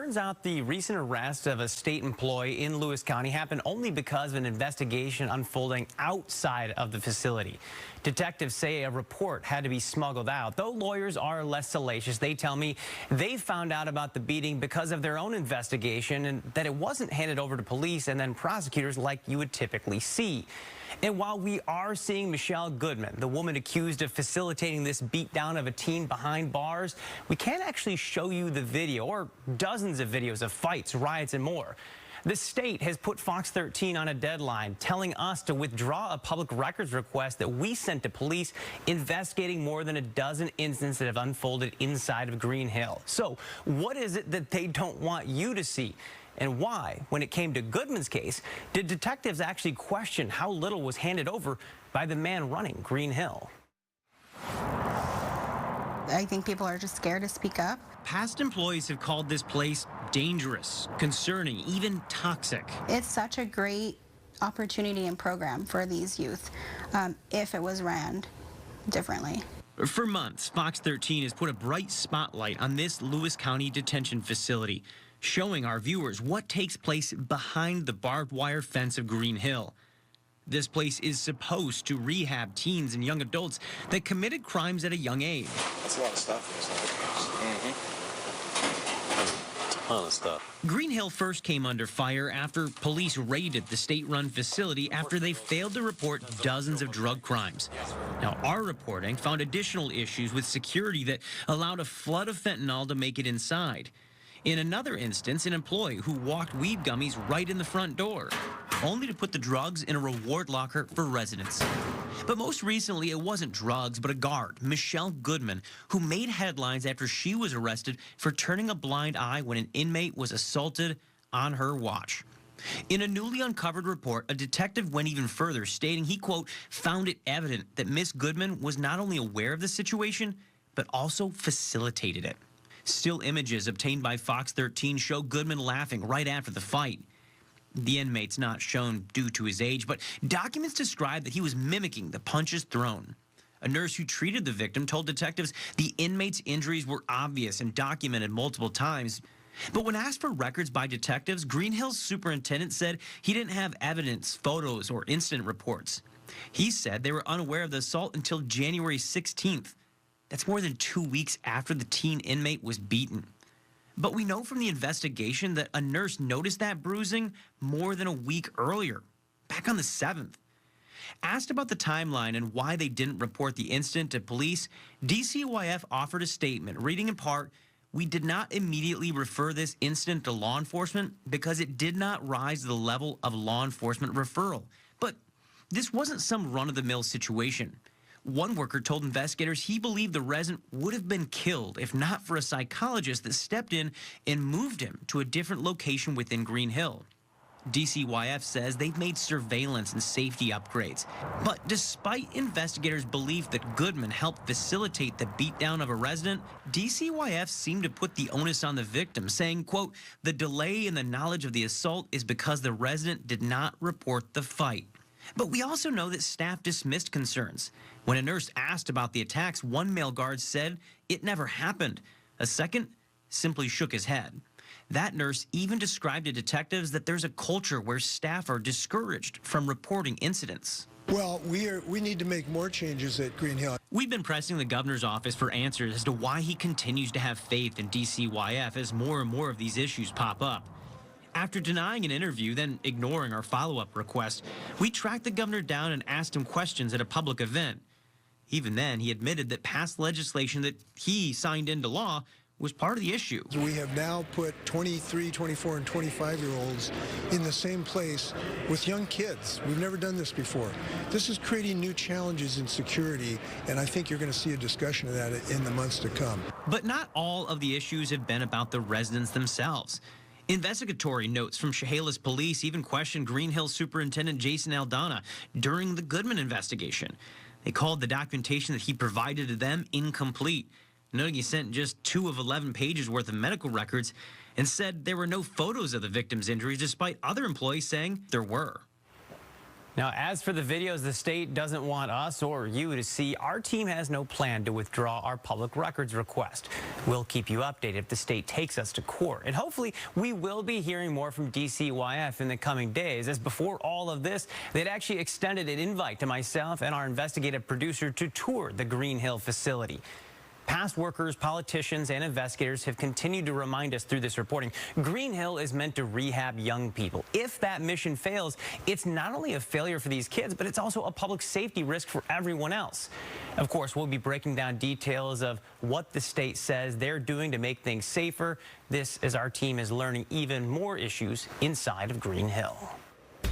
turns out the recent arrest of a state employee in Lewis County happened only because of an investigation unfolding outside of the facility. Detectives say a report had to be smuggled out. Though lawyers are less salacious, they tell me they found out about the beating because of their own investigation and that it wasn't handed over to police and then prosecutors like you would typically see. And while we are seeing Michelle Goodman, the woman accused of facilitating this beatdown of a teen behind bars, we can't actually show you the video or dozens of videos of fights, riots, and more. The state has put Fox 13 on a deadline, telling us to withdraw a public records request that we sent to police investigating more than a dozen incidents that have unfolded inside of Green Hill. So what is it that they don't want you to see? And why, when it came to Goodman's case, did detectives actually question how little was handed over by the man running Green Hill? I think people are just scared to speak up. Past employees have called this place dangerous, concerning, even toxic. It's such a great opportunity and program for these youth if it was ran differently. For months, Fox 13 has put a bright spotlight on this Lewis County detention facility, showing our viewers what takes place behind the barbed wire fence of Green Hill. This place is supposed to rehab teens and young adults that committed crimes at a young age. That's a lot of stuff. It's a ton of stuff. Green Hill first came under fire after police raided the state-run facility after they failed to report dozens of drug crimes. Now, our reporting found additional issues with security that allowed a flood of fentanyl to make it inside. In another instance, an employee who walked weed gummies right in the front door, only to put the drugs in a reward locker for residents. But most recently, it wasn't drugs, but a guard, Michelle Goodman, who made headlines after she was arrested for turning a blind eye when an inmate was assaulted on her watch. In a newly uncovered report, a detective went even further, stating he, quote, found it evident that Miss Goodman was not only aware of the situation, but also facilitated it. Still images obtained by Fox 13 show Goodman laughing right after the fight. The inmate's not shown due to his age, but documents describe that he was mimicking the punches thrown. A nurse who treated the victim told detectives the inmate's injuries were obvious and documented multiple times. But when asked for records by detectives, Green Hill's superintendent said he didn't have evidence, photos, or incident reports. He said they were unaware of the assault until January 16th. That's more than 2 weeks after the teen inmate was beaten. But we know from the investigation that a nurse noticed that bruising more than a week earlier, back on the 7th. Asked about the timeline and why they didn't report the incident to police, DCYF offered a statement reading in part, "We did not immediately refer this incident to law enforcement because it did not rise to the level of law enforcement referral. But this wasn't some run-of-the-mill situation." One worker told investigators he believed the resident would have been killed if not for a psychologist that stepped in and moved him to a different location within Green Hill. DCYF says they've made surveillance and safety upgrades. But despite investigators' belief that Goodman helped facilitate the beatdown of a resident, DCYF seemed to put the onus on the victim, saying, quote, the delay in the knowledge of the assault is because the resident did not report the fight. But we also know that staff dismissed concerns. When a nurse asked about the attacks, one male guard said it never happened. A second simply shook his head. That nurse even described to detectives that there's a culture where staff are discouraged from reporting incidents. Well, we need to make more changes at Green Hill. We've been pressing the governor's office for answers as to why he continues to have faith in DCYF as more and more of these issues pop up. After denying an interview, then ignoring our follow-up request, we tracked the governor down and asked him questions at a public event. Even then, he admitted that past legislation that he signed into law was part of the issue. We have now put 23, 24, and 25-year-olds in the same place with young kids. We've never done this before. This is creating new challenges in security, and I think you're going to see a discussion of that in the months to come. But not all of the issues have been about the residents themselves. Investigatory notes from Chehalis Police even questioned Green Hill Superintendent Jason Aldana during the Goodman investigation. They called the documentation that he provided to them incomplete, noting he sent just 2 of 11 pages worth of medical records and said there were no photos of the victim's injuries, despite other employees saying there were. Now, as for the videos the state doesn't want us or you to see, our team has no plan to withdraw our public records request. We'll keep you updated if the state takes us to court. And hopefully, we will be hearing more from DCYF in the coming days, as before all of this, they'd actually extended an invite to myself and our investigative producer to tour the Green Hill facility. Past workers, politicians, and investigators have continued to remind us through this reporting, Green Hill is meant to rehab young people. If that mission fails, it's not only a failure for these kids, but it's also a public safety risk for everyone else. Of course, we'll be breaking down details of what the state says they're doing to make things safer. This as our team is learning even more issues inside of Green Hill.